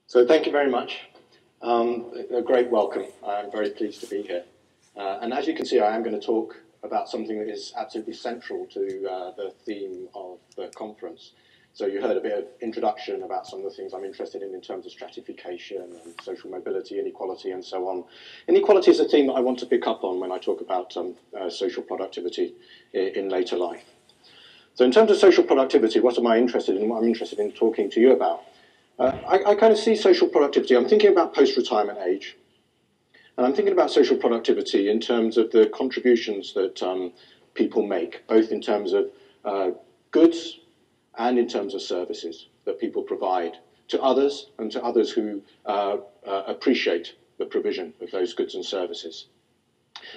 So thank you very much. A great welcome. I'm very pleased to be here. And as you can see, I am going to talk about something that is absolutely central to the theme of the conference. So you heard a bit of introduction about some of the things I'm interested in terms of stratification and social mobility, inequality, and so on. Inequality is a theme that I want to pick up on when I talk about social productivity in later life. So in terms of social productivity, what am I interested in? What I'm interested in talking to you about? I kind of see social productivity. I'm thinking about post-retirement age. And I'm thinking about social productivity in terms of the contributions that people make, both in terms of goods and in terms of services that people provide to others and to others who appreciate the provision of those goods and services.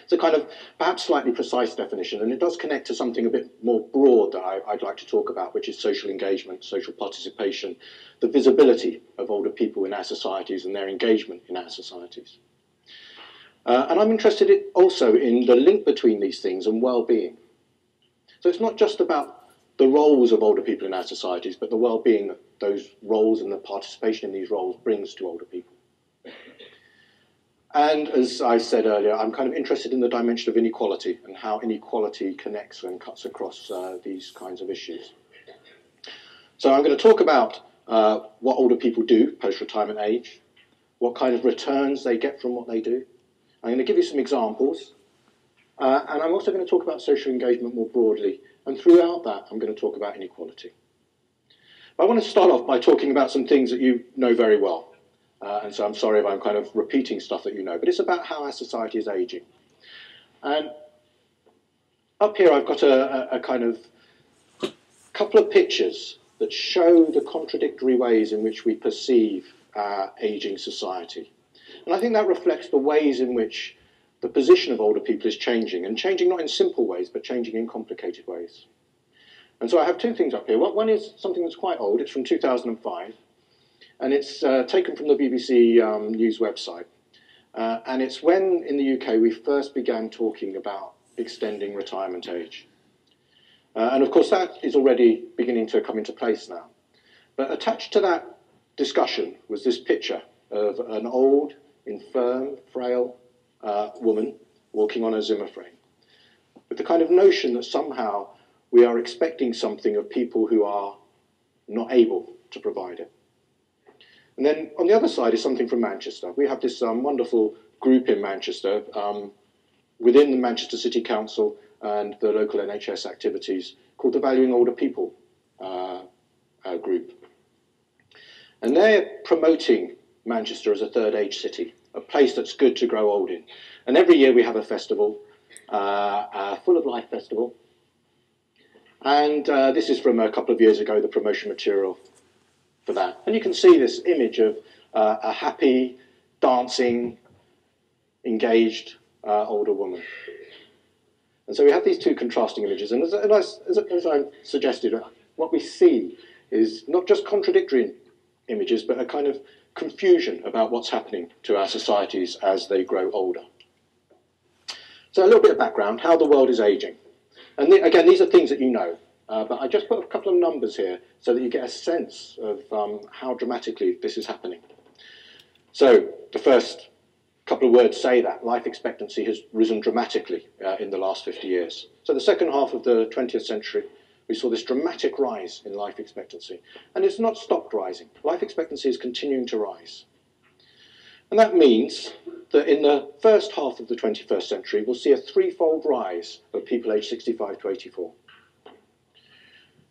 It's a kind of perhaps slightly precise definition, and it does connect to something a bit more broad that I'd like to talk about, which is social engagement, social participation, the visibility of older people in our societies and their engagement in our societies. And I'm interested also in the link between these things and well-being. So it's not just about the roles of older people in our societies, but the well-being that those roles and the participation in these roles brings to older people. And as I said earlier, I'm kind of interested in the dimension of inequality and how inequality connects and cuts across these kinds of issues. So I'm going to talk about what older people do post-retirement age, what kind of returns they get from what they do. I'm going to give you some examples, and I'm also going to talk about social engagement more broadly, and throughout that I'm going to talk about inequality. But I want to start off by talking about some things that you know very well. And so I'm sorry if I'm kind of repeating stuff that you know, but it's about how our society is aging. And up here I've got a kind of couple of pictures that show the contradictory ways in which we perceive our aging society. And I think that reflects the ways in which the position of older people is changing, and changing not in simple ways, but changing in complicated ways. And so I have two things up here. One is something that's quite old. It's from 2005. And it's taken from the BBC News website. And it's when, in the UK, we first began talking about extending retirement age. And of course, that is already beginning to come into place now. But attached to that discussion was this picture of an old, infirm, frail woman walking on a Zimmer frame, with the kind of notion that somehow we are expecting something of people who are not able to provide it. And then on the other side is something from Manchester. We have this wonderful group in Manchester within the Manchester City Council and the local NHS activities called the Valuing Older People group. And they're promoting Manchester as a third age city, a place that's good to grow old in. And every year we have a festival, a Full of Life festival. And this is from a couple of years ago, the promotion material for that. And you can see this image of a happy, dancing, engaged older woman. And so we have these two contrasting images. And as I suggested, what we see is not just contradictory images, but a kind of confusion about what's happening to our societies as they grow older. So a little bit of background, how the world is aging. And again, these are things that you know. But I just put a couple of numbers here so that you get a sense of how dramatically this is happening. So the first couple of words say that life expectancy has risen dramatically in the last 50 years. So the second half of the 20th century, we saw this dramatic rise in life expectancy. And it's not stopped rising. Life expectancy is continuing to rise. And that means that in the first half of the 21st century, we'll see a threefold rise of people aged 65 to 84.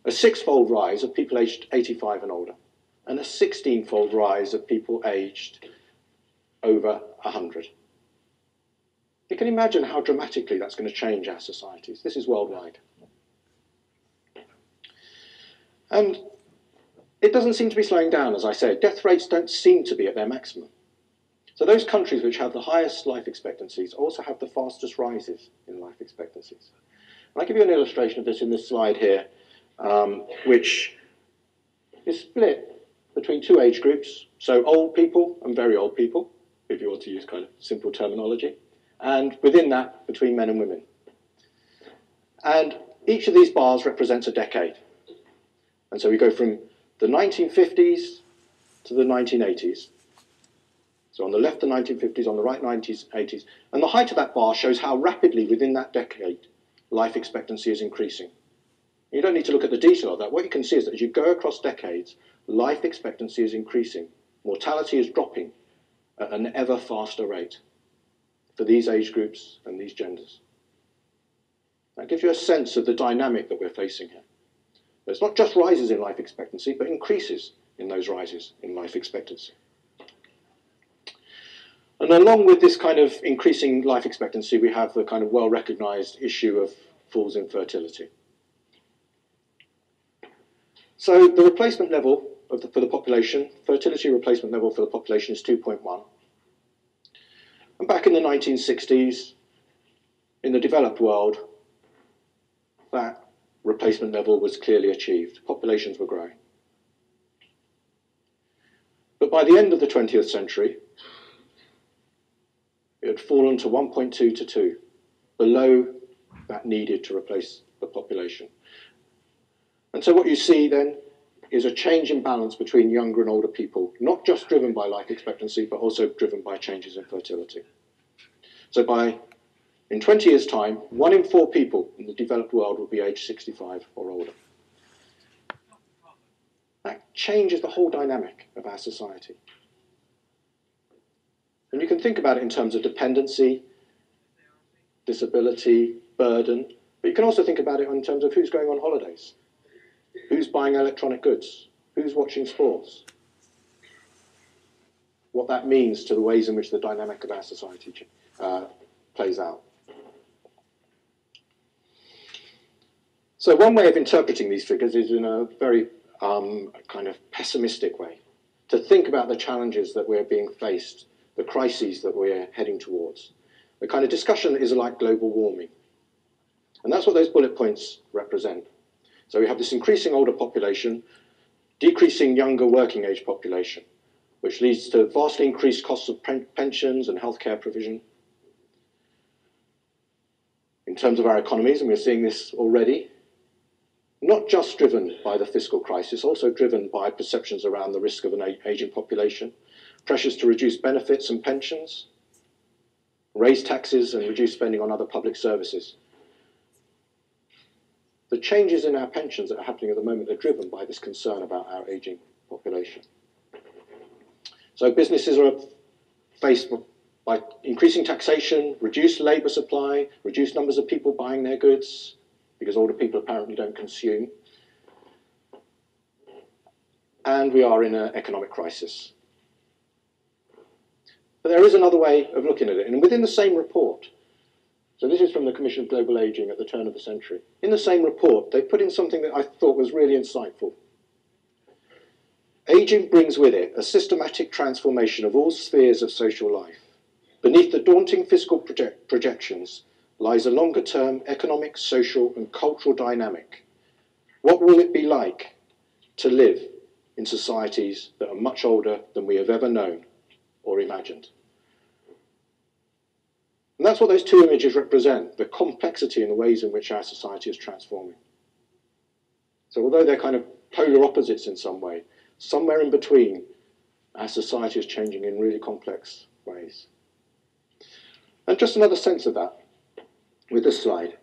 A six-fold rise of people aged 85 and older, and a 16-fold rise of people aged over 100. You can imagine how dramatically that's going to change our societies. This is worldwide. And it doesn't seem to be slowing down, as I said. Death rates don't seem to be at their maximum. So those countries which have the highest life expectancies also have the fastest rises in life expectancies. And I'll give you an illustration of this in this slide here, which is split between two age groups, so old people and very old people, if you want to use kind of simple terminology, and within that, between men and women. And each of these bars represents a decade. And so we go from the 1950s to to the 1980s. So on the left, the 1950s, on the right, 90s, 80s. And the height of that bar shows how rapidly within that decade life expectancy is increasing. You don't need to look at the detail of that. What you can see is that as you go across decades, life expectancy is increasing. Mortality is dropping at an ever faster rate for these age groups and these genders. That gives you a sense of the dynamic that we're facing here. It's not just rises in life expectancy, but increases in those rises in life expectancy. And along with this kind of increasing life expectancy, we have the kind of well-recognized issue of falls in fertility. So the replacement level for the population, fertility replacement level for the population is 2.1. And back in the 1960s, in the developed world, that replacement level was clearly achieved. Populations were growing. But by the end of the 20th century, it had fallen to 1.2 to 2, below that needed to replace the population. And so what you see then is a change in balance between younger and older people, not just driven by life expectancy, but also driven by changes in fertility. So in 20 years' time, 1 in 4 people in the developed world will be age 65 or older. That changes the whole dynamic of our society. And you can think about it in terms of dependency, disability, burden, but you can also think about it in terms of who's going on holidays, who's buying electronic goods, who's watching sports, what that means to the ways in which the dynamic of our society plays out. So one way of interpreting these figures is in a very kind of pessimistic way, to think about the challenges that we're being faced, the crises that we're heading towards, the kind of discussion that is like global warming. And that's what those bullet points represent. So we have this increasing older population, decreasing younger working age population, which leads to vastly increased costs of pensions and healthcare provision. In terms of our economies, and we're seeing this already, not just driven by the fiscal crisis, also driven by perceptions around the risk of an aging population, pressures to reduce benefits and pensions, raise taxes and reduce spending on other public services. The changes in our pensions that are happening at the moment are driven by this concern about our aging population. So businesses are faced by increasing taxation, reduced labour supply, reduced numbers of people buying their goods, because older people apparently don't consume. And we are in an economic crisis. But there is another way of looking at it. And within the same report, so this is from the Commission of Global Aging at the turn of the century. In the same report, they put in something that I thought was really insightful. Aging brings with it a systematic transformation of all spheres of social life. Beneath the daunting fiscal projections lies a longer-term economic, social, and cultural dynamic. What will it be like to live in societies that are much older than we have ever known or imagined? And that's what those two images represent, the complexity in the ways in which our society is transforming. So although they're kind of polar opposites in some way, somewhere in between, our society is changing in really complex ways. And just another sense of that with this slide.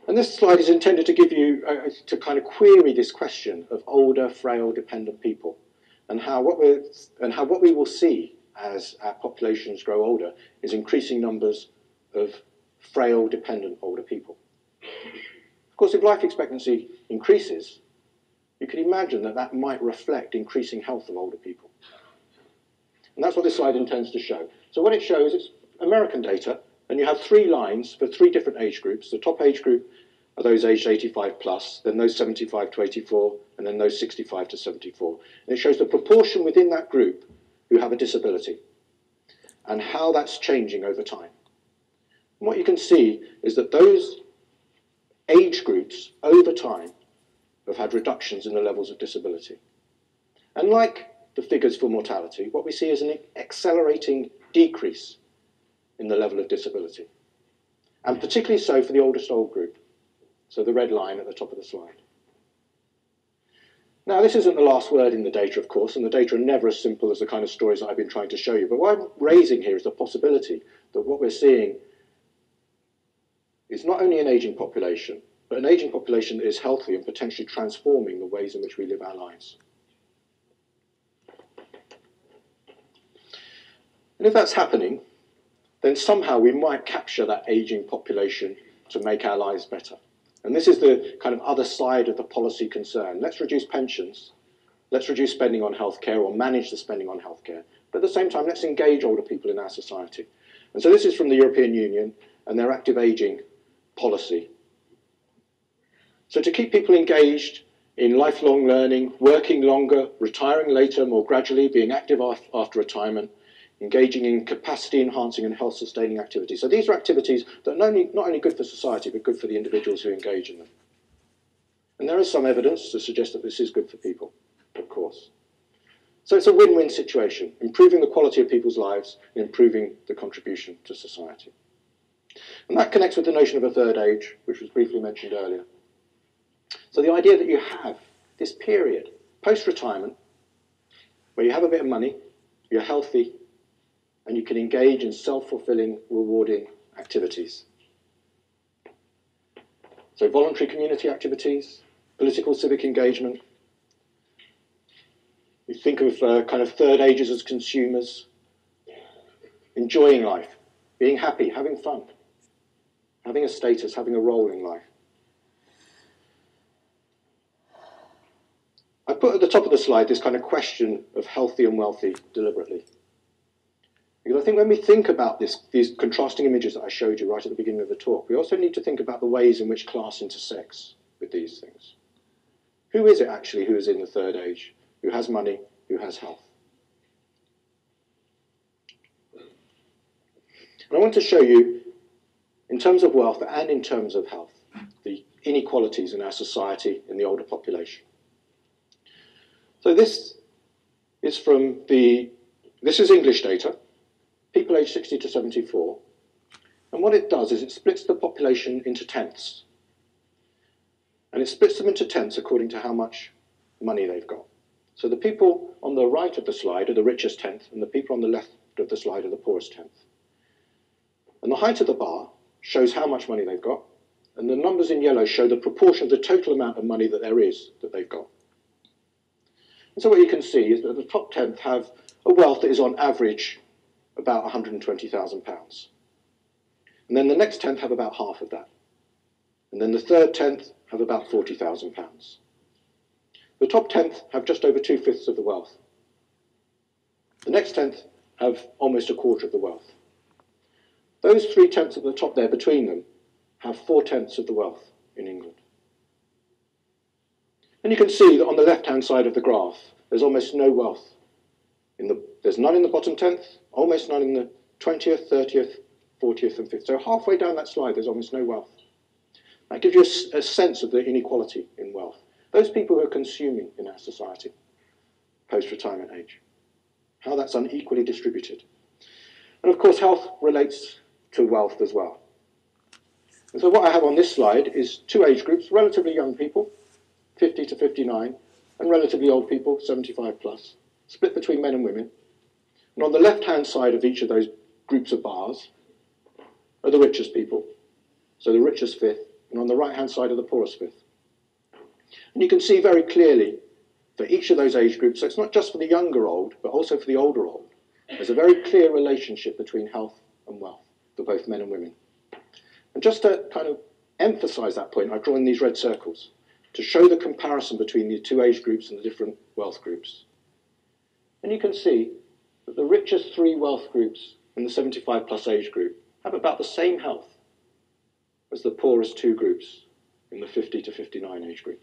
And this slide is intended to give you, to kind of query this question of older, frail, dependent people, and how what we will see as our populations grow older is increasing numbers of frail, dependent older people. Of course, if life expectancy increases, you can imagine that that might reflect increasing health of older people. And that's what this slide intends to show. So what it shows is American data, and you have 3 lines for 3 different age groups. The top age group are those aged 85 plus, then those 75 to 84, and then those 65 to 74. And it shows the proportion within that group who have a disability and how that's changing over time. And what you can see is that those age groups over time have had reductions in the levels of disability. And like the figures for mortality, what we see is an accelerating decrease in the level of disability, and particularly so for the oldest old group, so the red line at the top of the slide. Now, this isn't the last word in the data, of course, and the data are never as simple as the kind of stories that I've been trying to show you. But what I'm raising here is the possibility that what we're seeing is not only an aging population, but an aging population that is healthy and potentially transforming the ways in which we live our lives. And if that's happening, then somehow we might capture that aging population to make our lives better. And this is the kind of other side of the policy concern. Let's reduce pensions, let's reduce spending on healthcare or manage the spending on healthcare. But at the same time, let's engage older people in our society. And so this is from the European Union and their active aging policy. So to keep people engaged in lifelong learning, working longer, retiring later, more gradually, being active after retirement, engaging in capacity-enhancing and health-sustaining activities. So these are activities that are not only good for society, but good for the individuals who engage in them. And there is some evidence to suggest that this is good for people, of course. So it's a win-win situation, improving the quality of people's lives and improving the contribution to society. And that connects with the notion of a third age, which was briefly mentioned earlier. So the idea that you have this period, post-retirement, where you have a bit of money, you're healthy, and you can engage in self-fulfilling, rewarding activities. So voluntary community activities, political civic engagement. You think of kind of third ages as consumers, enjoying life, being happy, having fun, having a status, having a role in life. I put at the top of the slide this kind of question of healthy and wealthy deliberately. Because I think when we think about these contrasting images that I showed you right at the beginning of the talk, we also need to think about the ways in which class intersects with these things. Who is it actually who is in the third age, who has money, who has health? And I want to show you, in terms of wealth and in terms of health, the inequalities in our society in the older population. So this is this is English data. People aged 60 to 74, and what it does is it splits the population into tenths. And it splits them into tenths according to how much money they've got. So the people on the right of the slide are the richest tenth, and the people on the left of the slide are the poorest tenth. And the height of the bar shows how much money they've got, and the numbers in yellow show the proportion of the total amount of money that there is that they've got. And so what you can see is that the top tenth have a wealth that is on average about £120,000. And then the next tenth have about half of that. And then the third tenth have about £40,000. The top tenth have just over 2/5 of the wealth. The next tenth have almost a quarter of the wealth. Those 3/10 at the top there between them have 4/10 of the wealth in England. And you can see that on the left-hand side of the graph, there's almost no wealth. There's none in the bottom 10th, almost none in the 20th, 30th, 40th and 5th. So halfway down that slide, there's almost no wealth. That gives you a sense of the inequality in wealth. Those people who are consuming in our society, post-retirement age, how that's unequally distributed. And of course, health relates to wealth as well. And so what I have on this slide is two age groups, relatively young people, 50 to 59, and relatively old people, 75 plus, split between men and women. And on the left-hand side of each of those groups of bars are the richest people, so the richest fifth, and on the right-hand side are the poorest fifth. And you can see very clearly for each of those age groups, so it's not just for the younger old, but also for the older old, there's a very clear relationship between health and wealth for both men and women. And just to kind of emphasize that point, I've drawn these red circles to show the comparison between the two age groups and the different wealth groups. And you can see that the richest three wealth groups in the 75 plus age group have about the same health as the poorest two groups in the 50 to 59 age group.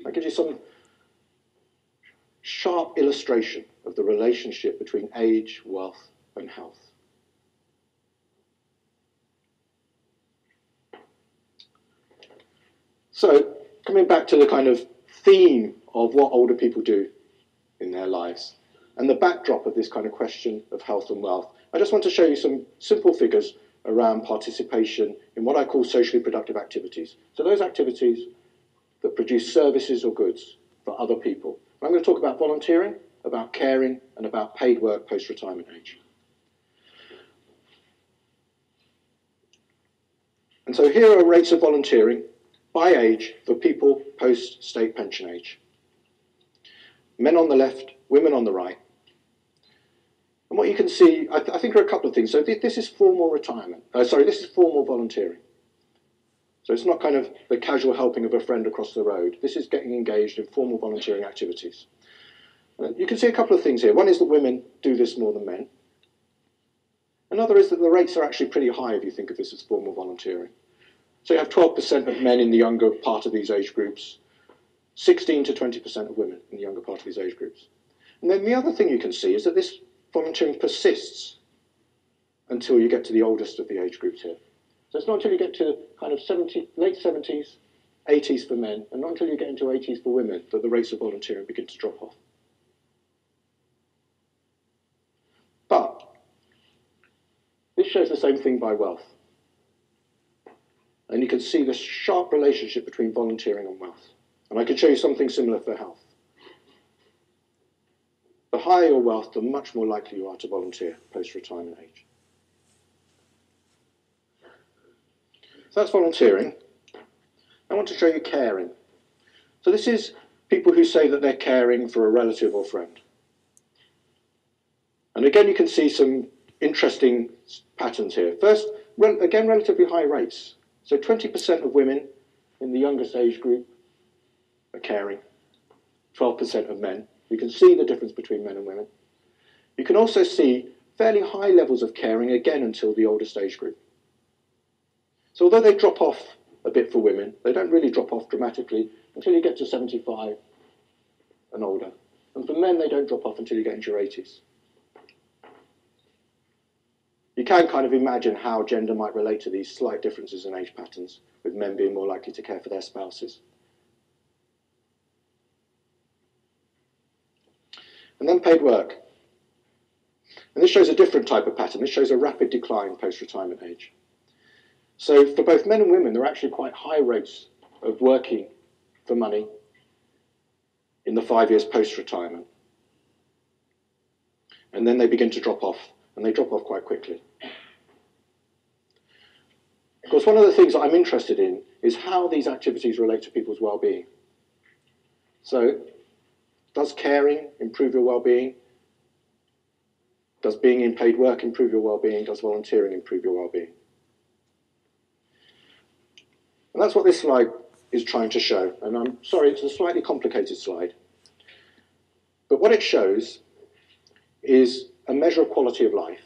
That gives you some sharp illustration of the relationship between age, wealth, and health. So, coming back to the kind of theme of what older people do in their lives, and the backdrop of this kind of question of health and wealth, I just want to show you some simple figures around participation in what I call socially productive activities. So those activities that produce services or goods for other people. I'm going to talk about volunteering, about caring, and about paid work post-retirement age. And so here are rates of volunteering by age for people post-state pension age. Men on the left, women on the right. And what you can see, I think, are a couple of things. So this is formal retirement. This is formal volunteering. So it's not kind of the casual helping of a friend across the road. This is getting engaged in formal volunteering activities. You can see a couple of things here. One is that women do this more than men. Another is that the rates are actually pretty high if you think of this as formal volunteering. So you have 12% of men in the younger part of these age groups, 16 to 20% of women in the younger part of these age groups. And then the other thing you can see is that this volunteering persists until you get to the oldest of the age groups here. So it's not until you get to kind of late 70s, 80s for men, and not until you get into 80s for women that the rates of volunteering begin to drop off. But this shows the same thing by wealth. And you can see the sharp relationship between volunteering and wealth. And I can show you something similar for health. The higher your wealth, the much more likely you are to volunteer post-retirement age. So that's volunteering. I want to show you caring. So this is people who say that they're caring for a relative or friend. And again, you can see some interesting patterns here. First, again, relatively high rates. So 20% of women in the youngest age group are caring, 12% of men. You can see the difference between men and women. You can also see fairly high levels of caring, again, until the oldest age group. So although they drop off a bit for women, they don't really drop off dramatically until you get to 75 and older. And for men, they don't drop off until you get into your 80s. You can kind of imagine how gender might relate to these slight differences in age patterns, with men being more likely to care for their spouses. And then paid work. And this shows a different type of pattern. This shows a rapid decline post-retirement age. So for both men and women, there are actually quite high rates of working for money in the 5 years post-retirement. And then they begin to drop off, and they drop off quite quickly. Of course, one of the things that I'm interested in is how these activities relate to people's well-being. So, does caring improve your well-being? Does being in paid work improve your well-being? Does volunteering improve your well-being? And that's what this slide is trying to show. And I'm sorry, it's a slightly complicated slide. But what it shows is a measure of quality of life.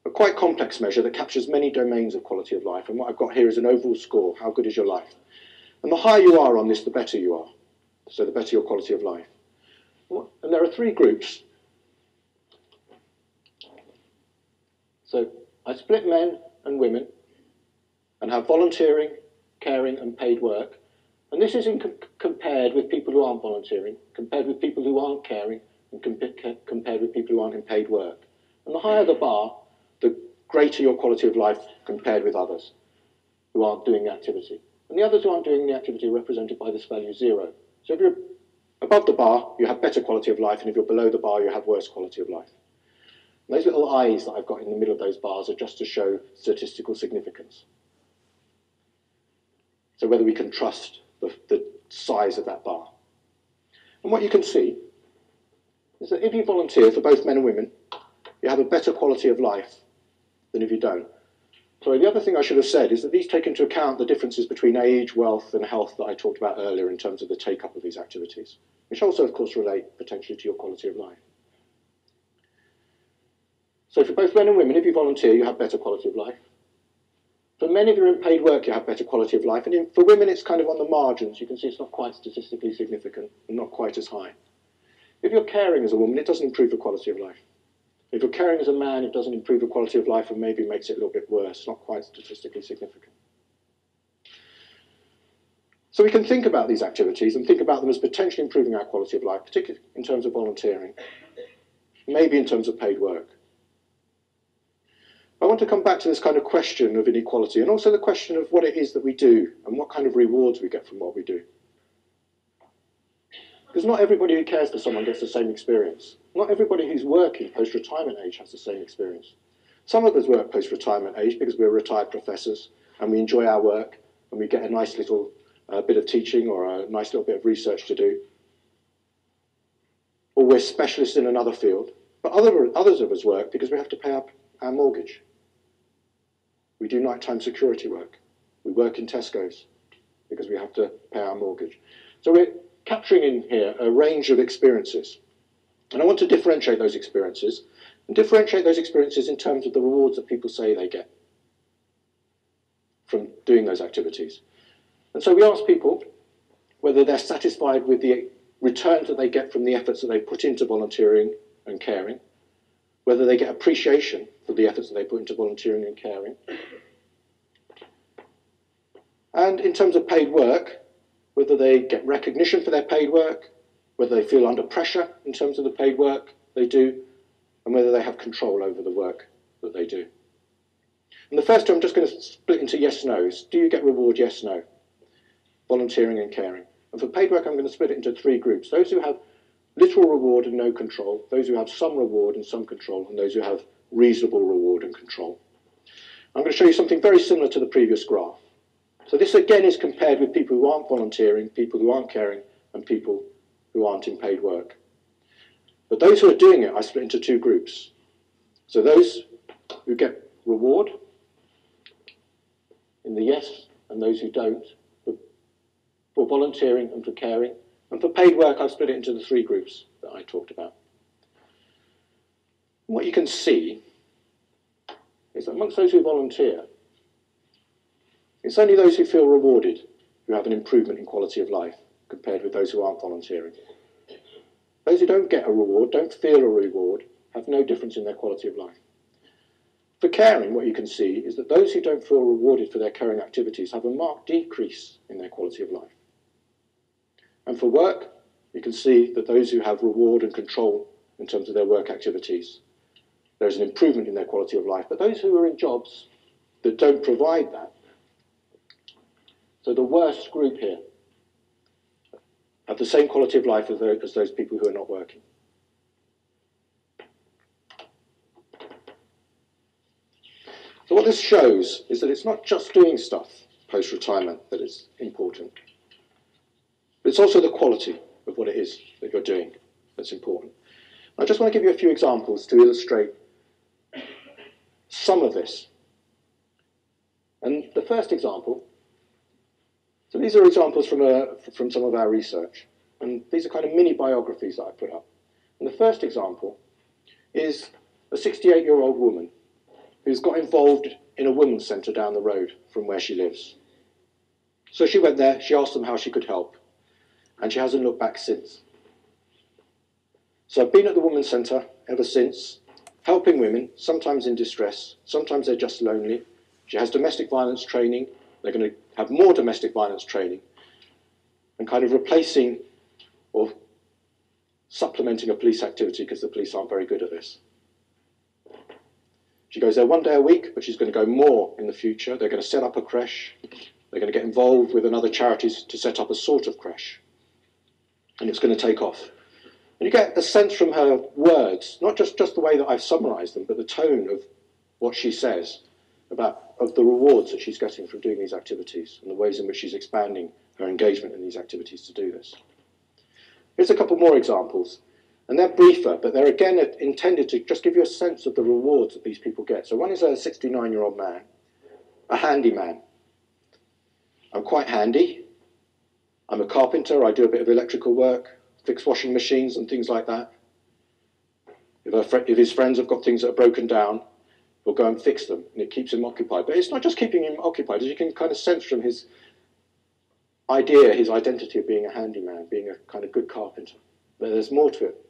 A quite complex measure that captures many domains of quality of life. And what I've got here is an overall score. How good is your life? And the higher you are on this, the better you are. So the better your quality of life. And there are three groups. So I split men and women and have volunteering, caring and paid work. And this is compared with people who aren't volunteering, compared with people who aren't caring, and compared with people who aren't in paid work. And the higher the bar, the greater your quality of life compared with others who aren't doing the activity. And the others who aren't doing the activity are represented by this value 0. So if you're above the bar, you have better quality of life, and if you're below the bar, you have worse quality of life. And those little eyes that I've got in the middle of those bars are just to show statistical significance. So whether we can trust the size of that bar. And what you can see is that if you volunteer for both men and women, you have a better quality of life than if you don't. So the other thing I should have said is that these take into account the differences between age, wealth and health that I talked about earlier in terms of the take-up of these activities, which also, of course, relate potentially to your quality of life. So for both men and women, if you volunteer, you have better quality of life. For men, if you're in paid work, you have better quality of life. And for women, it's kind of on the margins. You can see it's not quite statistically significant and not quite as high. If you're caring as a woman, it doesn't improve your quality of life. If you're caring as a man, it doesn't improve your quality of life and maybe makes it a little bit worse, not quite statistically significant. So we can think about these activities and think about them as potentially improving our quality of life, particularly in terms of volunteering, maybe in terms of paid work. I want to come back to this kind of question of inequality, and also the question of what it is that we do and what kind of rewards we get from what we do. Because not everybody who cares for someone gets the same experience. Not everybody who's working post-retirement age has the same experience. Some of us work post-retirement age because we're retired professors and we enjoy our work and we get a nice little bit of teaching or a nice little bit of research to do. Or we're specialists in another field. But others of us work because we have to pay up our mortgage. We do nighttime security work. We work in Tesco's because we have to pay our mortgage. So we're capturing in here a range of experiences. And I want to differentiate those experiences, and differentiate those experiences in terms of the rewards that people say they get from doing those activities. And so we ask people whether they're satisfied with the returns that they get from the efforts that they put into volunteering and caring, whether they get appreciation for the efforts that they put into volunteering and caring. And in terms of paid work, whether they get recognition for their paid work, whether they feel under pressure in terms of the paid work they do, and whether they have control over the work that they do. And the first two I'm just going to split into yes-nos. Do you get reward? Yes, no. Volunteering and caring. And for paid work, I'm going to split it into three groups. Those who have little reward and no control, those who have some reward and some control, and those who have reasonable reward and control. I'm going to show you something very similar to the previous graph. So this again is compared with people who aren't volunteering, people who aren't caring, and people who aren't in paid work. But those who are doing it, I split into two groups. So those who get reward in the yes, and those who don't, for volunteering and for caring. And for paid work, I've split it into the three groups that I talked about. And what you can see is that amongst those who volunteer, it's only those who feel rewarded who have an improvement in quality of life compared with those who aren't volunteering. Those who don't get a reward, don't feel a reward, have no difference in their quality of life. For caring, what you can see is that those who don't feel rewarded for their caring activities have a marked decrease in their quality of life. And for work, you can see that those who have reward and control in terms of their work activities, there's an improvement in their quality of life. But those who are in jobs that don't provide that, so the worst group here, have the same quality of life as those people who are not working. So what this shows is that it's not just doing stuff post-retirement that is important, but it's also the quality of what it is that you're doing that's important. I just want to give you a few examples to illustrate some of this. And the first example, so these are examples from some of our research, and these are kind of mini biographies that I put up. And the first example is a 68-year-old woman who's got involved in a women's centre down the road from where she lives. So she went there, she asked them how she could help, and she hasn't looked back since. So I've been at the women's centre ever since, helping women, sometimes in distress, sometimes they're just lonely. She has domestic violence training. They're going to have more domestic violence training, and kind of replacing or supplementing a police activity because the police aren't very good at this. She goes there one day a week, but she's going to go more in the future. They're going to set up a creche. They're going to get involved with another charities to set up a sort of creche. And it's going to take off. And you get a sense from her words, not just the way that I've summarised them, but the tone of what she says of the rewards that she's getting from doing these activities and the ways in which she's expanding her engagement in these activities to do this. Here's a couple more examples. And they're briefer, but they're again intended to just give you a sense of the rewards that these people get. So one is a 69-year-old man, a handyman. I'm quite handy. I'm a carpenter. I do a bit of electrical work, fix washing machines and things like that. If his friends have got things that are broken down, he'll go and fix them, and it keeps him occupied. But it's not just keeping him occupied, as you can kind of sense from his idea, his identity of being a handyman, being a kind of good carpenter. But there's more to it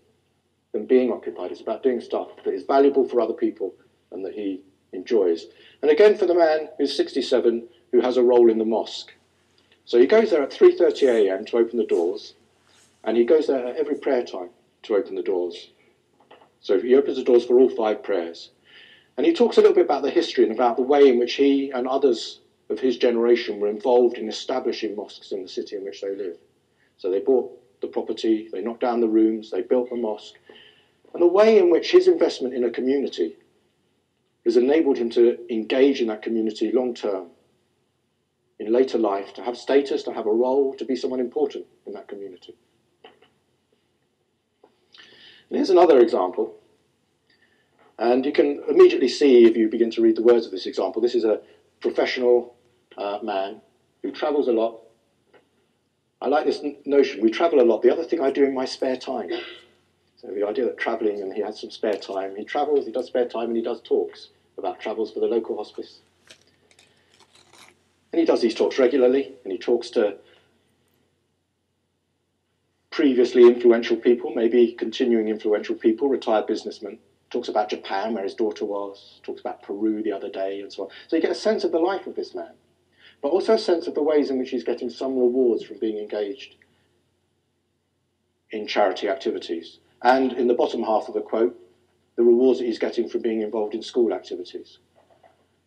than being occupied. It's about doing stuff that is valuable for other people and that he enjoys. And again, for the man who's 67, who has a role in the mosque. So he goes there at 3:30 a.m. to open the doors, and he goes there at every prayer time to open the doors. So he opens the doors for all 5 prayers. And he talks a little bit about the history and about the way in which he and others of his generation were involved in establishing mosques in the city in which they live. So they bought the property, they knocked down the rooms, they built the mosque, and the way in which his investment in a community has enabled him to engage in that community long term, in later life, to have status, to have a role, to be someone important in that community. And here's another example. And you can immediately see, if you begin to read the words of this example, this is a professional man who travels a lot. I like this notion, we travel a lot. The other thing I do in my spare time. So the idea that travelling, and he has some spare time. He travels, he does spare time, and he does talks about travels for the local hospice. And he does these talks regularly, and he talks to previously influential people, maybe continuing influential people, retired businessmen. Talks about Japan, where his daughter was, talks about Peru the other day, and so on. So you get a sense of the life of this man, but also a sense of the ways in which he's getting some rewards from being engaged in charity activities. And in the bottom half of the quote, the rewards that he's getting from being involved in school activities.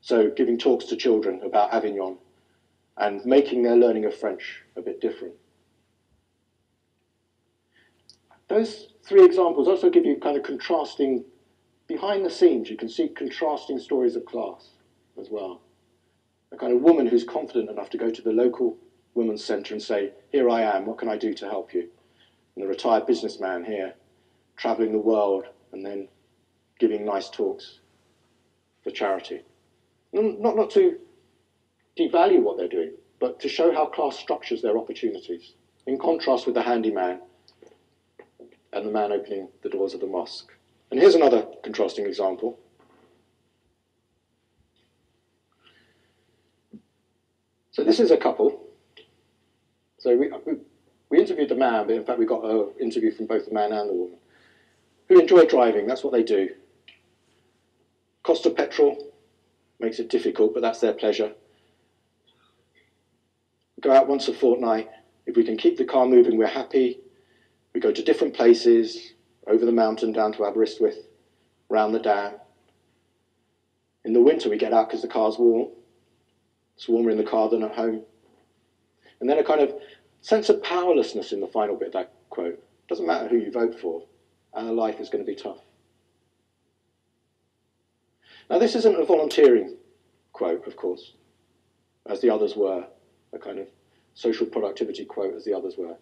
So giving talks to children about Avignon and making their learning of French a bit different. Those three examples also give you kind of contrasting, behind the scenes, you can see contrasting stories of class as well. A kind of woman who's confident enough to go to the local women's centre and say, here I am, what can I do to help you? And the retired businessman here, travelling the world and then giving nice talks for charity. Not to devalue what they're doing, but to show how class structures their opportunities, in contrast with the handyman and the man opening the doors of the mosque. And here's another contrasting example. So this is a couple. So we interviewed the man, but in fact we got an interview from both the man and the woman, who enjoy driving, that's what they do. Cost of petrol makes it difficult, but that's their pleasure. Go out once a fortnight. If we can keep the car moving, we're happy. We go to different places, over the mountain, down to Aberystwyth, round the dam. In the winter, we get out because the car's warm. It's warmer in the car than at home. And then a kind of sense of powerlessness in the final bit of that quote. Doesn't matter who you vote for, our life is going to be tough. Now, this isn't a volunteering quote, of course, as the others were, a kind of social productivity quote as the others were.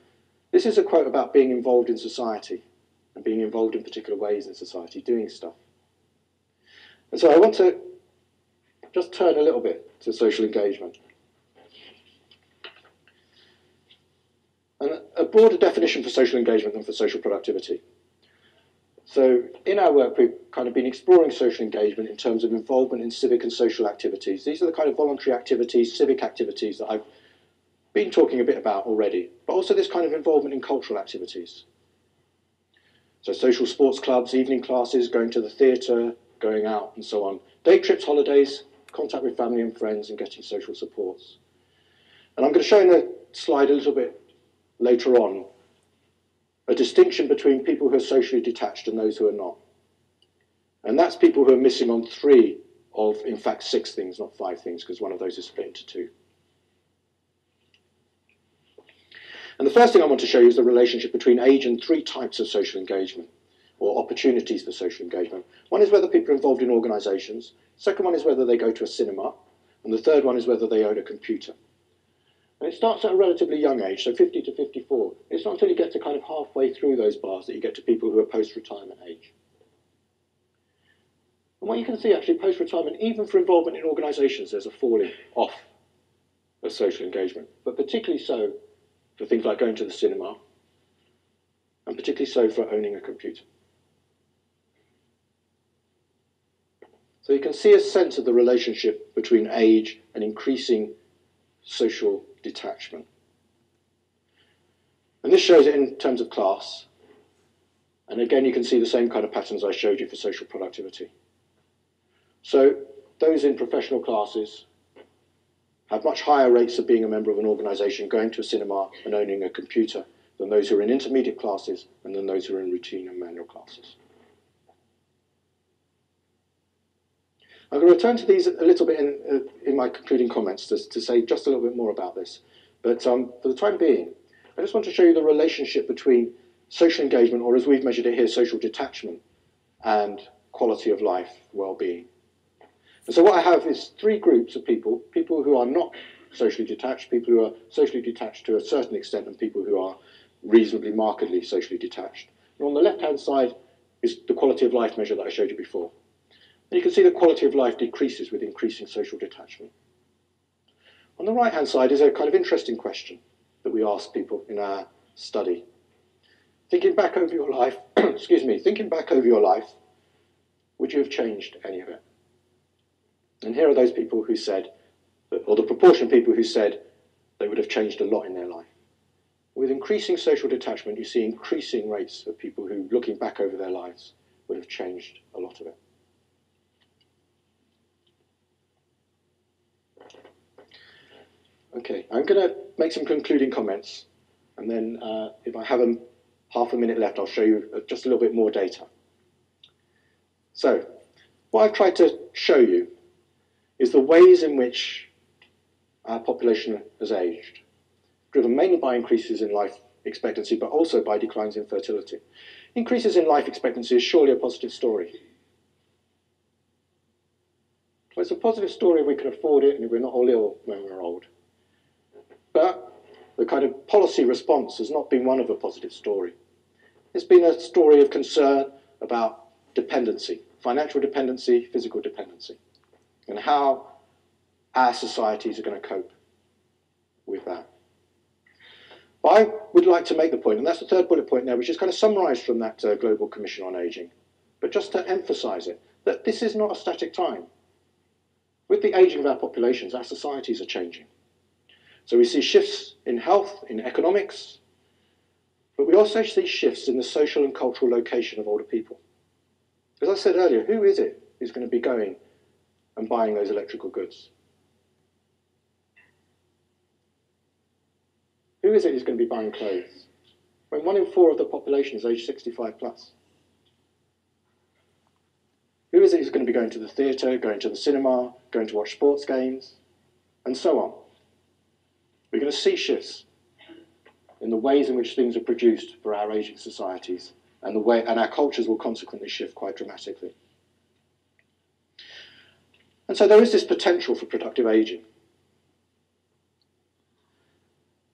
This is a quote about being involved in society and being involved in particular ways in society, doing stuff. And so I want to just turn a little bit to social engagement. And a broader definition for social engagement than for social productivity. So in our work, we've kind of been exploring social engagement in terms of involvement in civic and social activities. These are the kind of voluntary activities, civic activities that I've been talking a bit about already, but also this kind of involvement in cultural activities. So social sports clubs, evening classes, going to the theatre, going out and so on. Day trips, holidays, contact with family and friends and getting social supports. And I'm going to show in the slide a little bit later on a distinction between people who are socially detached and those who are not. And that's people who are missing on 3 of, in fact, 6 things, not 5 things, because one of those is split into 2. And the first thing I want to show you is the relationship between age and 3 types of social engagement, or opportunities for social engagement. One is whether people are involved in organisations. Second one is whether they go to a cinema. And the third one is whether they own a computer. And it starts at a relatively young age, so 50 to 54. It's not until you get to kind of halfway through those bars that you get to people who are post-retirement age. And what you can see actually post-retirement, even for involvement in organisations, there's a falling off of social engagement, but particularly so for things like going to the cinema, and particularly so for owning a computer. So you can see a sense of the relationship between age and increasing social detachment. And this shows it in terms of class. And again, you can see the same kind of patterns I showed you for social productivity. So those in professional classes have much higher rates of being a member of an organisation, going to a cinema and owning a computer than those who are in intermediate classes and than those who are in routine and manual classes. I'm going to return to these a little bit in my concluding comments to say just a little bit more about this. But for the time being, I just want to show you the relationship between social engagement, or as we've measured it here, social detachment, and quality of life, well-being. And so what I have is three groups of people: people who are not socially detached, people who are socially detached to a certain extent, and people who are reasonably markedly socially detached. And on the left-hand side is the quality of life measure that I showed you before. And you can see the quality of life decreases with increasing social detachment. On the right-hand side is a kind of interesting question that we ask people in our study. Thinking back over your life, thinking back over your life, would you have changed any of it? And here are those people who said, or the proportion of people who said they would have changed a lot in their life. With increasing social detachment, you see increasing rates of people who, looking back over their lives, would have changed a lot of it. Okay, I'm going to make some concluding comments, and then if I have half a minute left, I'll show you just a little bit more data. So, what I've tried to show you is the ways in which our population has aged, driven mainly by increases in life expectancy, but also by declines in fertility. Increases in life expectancy is surely a positive story. Well, it's a positive story if we can afford it and if we're not all ill when we're old. But the kind of policy response has not been one of a positive story. It's been a story of concern about dependency, financial dependency, physical dependency, and how our societies are going to cope with that. But I would like to make the point, and that's the third bullet point there, which is kind of summarised from that Global Commission on Ageing, but just to emphasise it, that this is not a static time. With the ageing of our populations, our societies are changing. So we see shifts in health, in economics, but we also see shifts in the social and cultural location of older people. As I said earlier, who is it who's going to be going and buying those electrical goods? Who is it who's going to be buying clothes? When 1 in 4 of the population is age 65 plus. Who is it who's going to be going to the theatre, going to the cinema, going to watch sports games, and so on? We're going to see shifts in the ways in which things are produced for our ageing societies, and our cultures will consequently shift quite dramatically. And so there is this potential for productive ageing.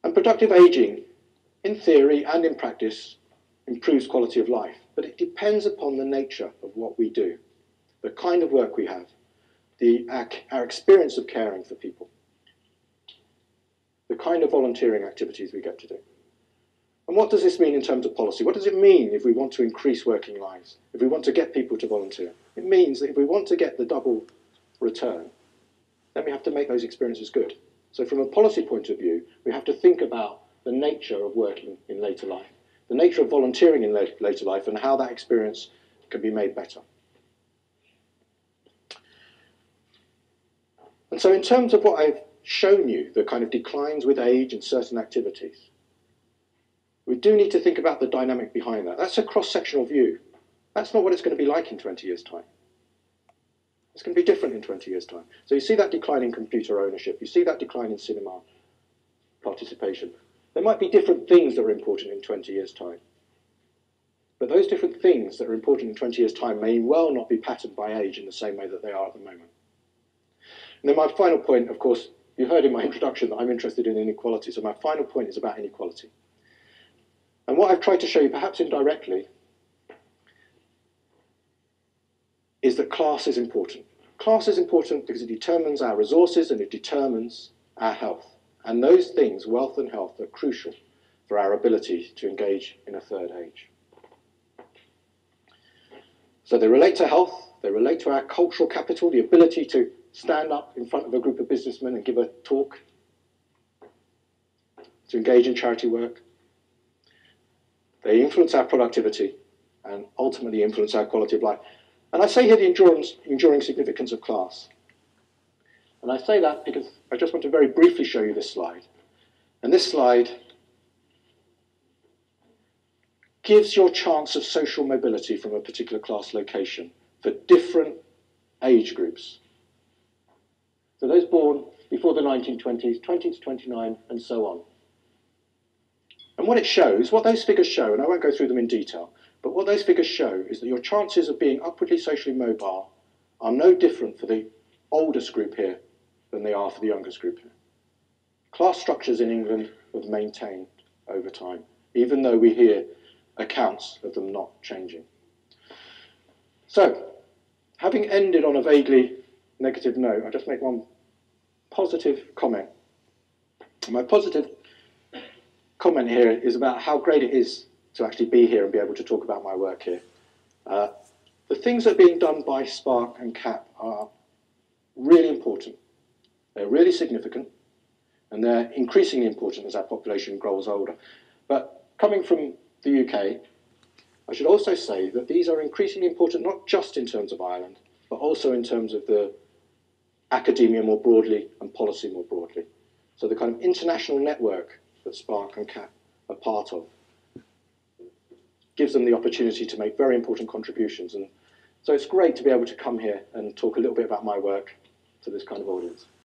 And productive ageing, in theory and in practice, improves quality of life, but it depends upon the nature of what we do, the kind of work we have, our experience of caring for people, the kind of volunteering activities we get to do. And what does this mean in terms of policy? What does it mean if we want to increase working lives, if we want to get people to volunteer? It means that if we want to get the double return, then we have to make those experiences good. So from a policy point of view, we have to think about the nature of working in later life, the nature of volunteering in later life, and how that experience can be made better. And so in terms of what I've shown you, the kind of declines with age and certain activities, we do need to think about the dynamic behind that. That's a cross-sectional view. That's not what it's going to be like in 20 years' time. It's going to be different in 20 years' time. So you see that decline in computer ownership, you see that decline in cinema participation. There might be different things that are important in 20 years' time. But those different things that are important in 20 years' time may well not be patterned by age in the same way that they are at the moment. And then my final point, of course, you heard in my introduction that I'm interested in inequality, so my final point is about inequality. And what I've tried to show you, perhaps indirectly, is that class is important. Class is important because it determines our resources and it determines our health. And those things, wealth and health, are crucial for our ability to engage in a third age. So they relate to health, they relate to our cultural capital, the ability to stand up in front of a group of businessmen and give a talk, to engage in charity work. They influence our productivity and ultimately influence our quality of life. And I say here the enduring significance of class. And I say that because I just want to very briefly show you this slide. And this slide gives your chance of social mobility from a particular class location for different age groups So those born before the 1920s, 20 to 29, and so on. And what it shows, what those figures show, and I won't go through them in detail, but what those figures show is that your chances of being upwardly socially mobile are no different for the oldest group here than they are for the youngest group here. Class structures in England have maintained over time, even though we hear accounts of them not changing. So, having ended on a vaguely negative note, I'll just make one positive comment. And my positive comment here is about how great it is to actually be here and be able to talk about my work here. The things that are being done by SPARC and CAP are really important. They're really significant, and they're increasingly important as our population grows older. But coming from the UK, I should also say that these are increasingly important not just in terms of Ireland, but also in terms of the academia more broadly and policy more broadly. So the kind of international network that SPARC and CAP are part of gives them the opportunity to make very important contributions. And so it's great to be able to come here and talk a little bit about my work to this kind of audience.